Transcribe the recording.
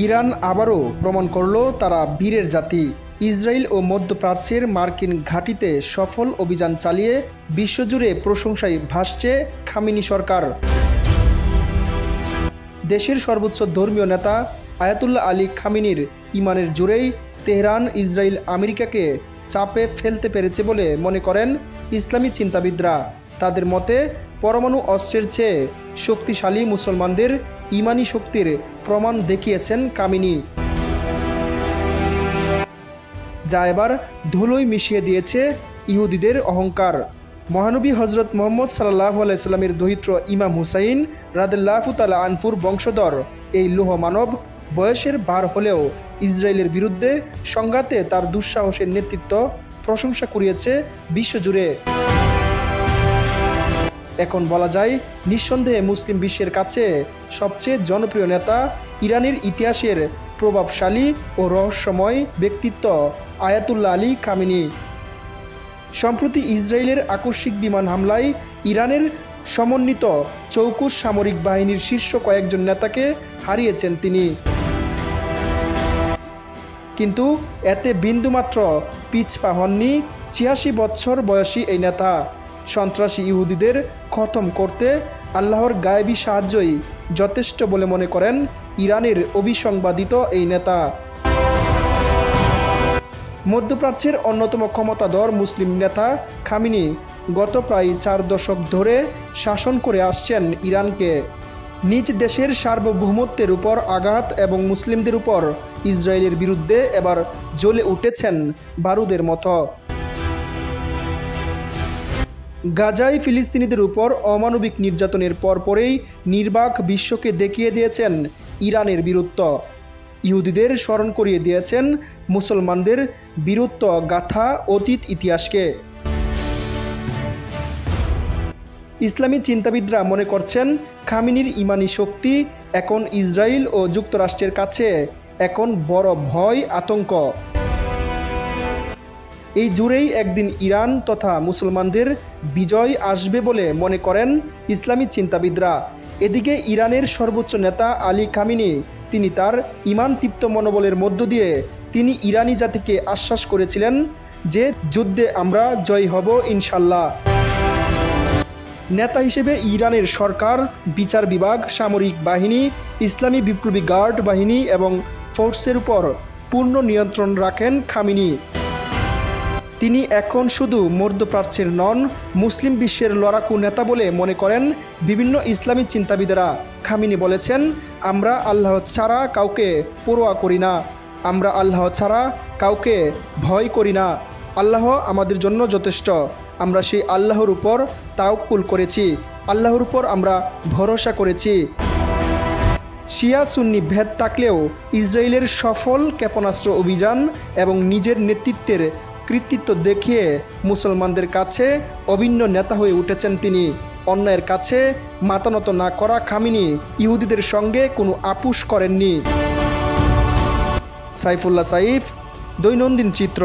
Iran আবারও প্রমাণ করল তারা বীরের জাতি। ইসরায়েল ও মধ্যপ্রাচ্যের মার্কিন ঘাঁটিতে সফল অভিযান চালিয়ে বিশ্বজুড়ে প্রশংসায় ভাসছে খামেনি সরকার। দেশের সর্বোচ্চ ধর্মীয় নেতা আয়াতুল্লাহ আলী খামেনির ইমানের জোরেই তেহরান ইসরায়েল আমেরিকাকে চাপে ফেলতে পেরেছে বলে মনে করেন ইসলামী চিন্তাবিদরা। তাদের মতে পরমাণু অস্ত্রের চেয়ে শক্তিশালী মুসলমানদের ইমানি শক্তির প্রমাণ দেখিয়েছেন খামেনি, যা এবার ধুলোয় মিশিয়ে দিয়েছে ইহুদিদের অহংকার। মহানবী হজরত মুহাম্মদ সাল্লাল্লাহু আলাইহি সাল্লামের দৌহিত্র ইমাম হুসাইন রাদিয়াল্লাহু তাআলা আনহুর বংশধর এই লৌহ মানব বয়সের বার হলেও ইসরায়েলের বিরুদ্ধে সংঘাতে তার দুঃসাহসের নেতৃত্ব প্রশংসা কুড়িয়েছে বিশ্বজুড়ে। এখন বলা যায় নিঃসন্দেহে মুসলিম বিশ্বের কাছে সবচেয়ে জনপ্রিয় নেতা ইরানের ইতিহাসের প্রভাবশালী ও রহস্যময় ব্যক্তিত্ব আয়াতুল্লাহ আলী খামেনি। সম্প্রতি ইসরায়েলের আকস্মিক বিমান হামলায় ইরানের সমন্বিত চৌকুশ সামরিক বাহিনীর শীর্ষ কয়েকজন নেতাকে হারিয়েছেন তিনি। কিন্তু এতে বিন্দুমাত্র পিছপা হননি ৮৬ বছর বয়সী এই নেতা। সন্ত্রাসী ইহুদিদের খতম করতে আল্লাহর গায়েবী সাহায্যই যথেষ্ট বলে মনে করেন ইরানের অবিসংবাদিত এই নেতা। মধ্যপ্রাচ্যের অন্যতম ক্ষমতাধর মুসলিম নেতা খামেনি গত প্রায় ৪ দশক ধরে শাসন করে আসছেন ইরানকে। নিজ দেশের সার্বভৌমত্বের উপর আঘাত এবং মুসলিমদের উপর ইসরায়েলের বিরুদ্ধে এবার জ্বলে উঠেছেন বারুদের মতো। গাজায় ফিলিস্তিনিদের উপর অমানবিক নির্যাতনের পরপরেই নির্বাক বিশ্বকে দেখিয়ে দিয়েছেন ইরানের বীরত্ব। ইহুদিদের স্মরণ করিয়ে দিয়েছেন মুসলমানদের বীরত্ব গাথা অতীত ইতিহাসকে। ইসলামী চিন্তাবিদরা মনে করছেন খামেনির ইমানি শক্তি এখন ইসরায়েল ও যুক্তরাষ্ট্রের কাছে এখন বড় ভয়, আতঙ্ক। এই জুড়েই একদিন ইরান তথা মুসলমানদের বিজয় আসবে বলে মনে করেন ইসলামী চিন্তাবিদরা। এদিকে ইরানের সর্বোচ্চ নেতা আলী খামেনি তিনি তার ঈমানতৃপ্ত মনোবলের মধ্য দিয়ে তিনি ইরানি জাতিকে আশ্বাস করেছিলেন যে যুদ্ধে আমরা জয়ী হব ইনশাল্লাহ। নেতা হিসেবে ইরানের সরকার, বিচার বিভাগ, সামরিক বাহিনী, ইসলামী বিপ্লবী গার্ড বাহিনী এবং ফোর্সের উপর পূর্ণ নিয়ন্ত্রণ রাখেন খামেনি। তিনি এখন শুধু মধ্যপ্রাচ্যের নন, মুসলিম বিশ্বের লড়াকু নেতা বলে মনে করেন বিভিন্ন ইসলামী চিন্তাবিদেরা। খামেনি বলেছেন, আমরা আল্লাহ ছাড়া কাউকে পরোয়া করি না, আমরা আল্লাহ ছাড়া কাউকে ভয় করি না, আল্লাহ আমাদের জন্য যথেষ্ট। আমরা সেই আল্লাহর উপর তাওয়াক্কুল করেছি, আল্লাহর উপর আমরা ভরসা করেছি। শিয়া সুন্নি ভেদ থাকলেও ইসরায়েলের সফল ক্ষেপণাস্ত্র অভিযান এবং নিজের নেতৃত্বের কৃতিত্ব দেখিয়ে মুসলমানদের কাছে অভিন্ন নেতা হয়ে উঠেছেন তিনি। অন্যায়ের কাছে মাথানত না করা খামেনি ইহুদিদের সঙ্গে কোনো আপোষ করেননি। সাইফুল্লাহ সাইফ, দৈনন্দিন চিত্র।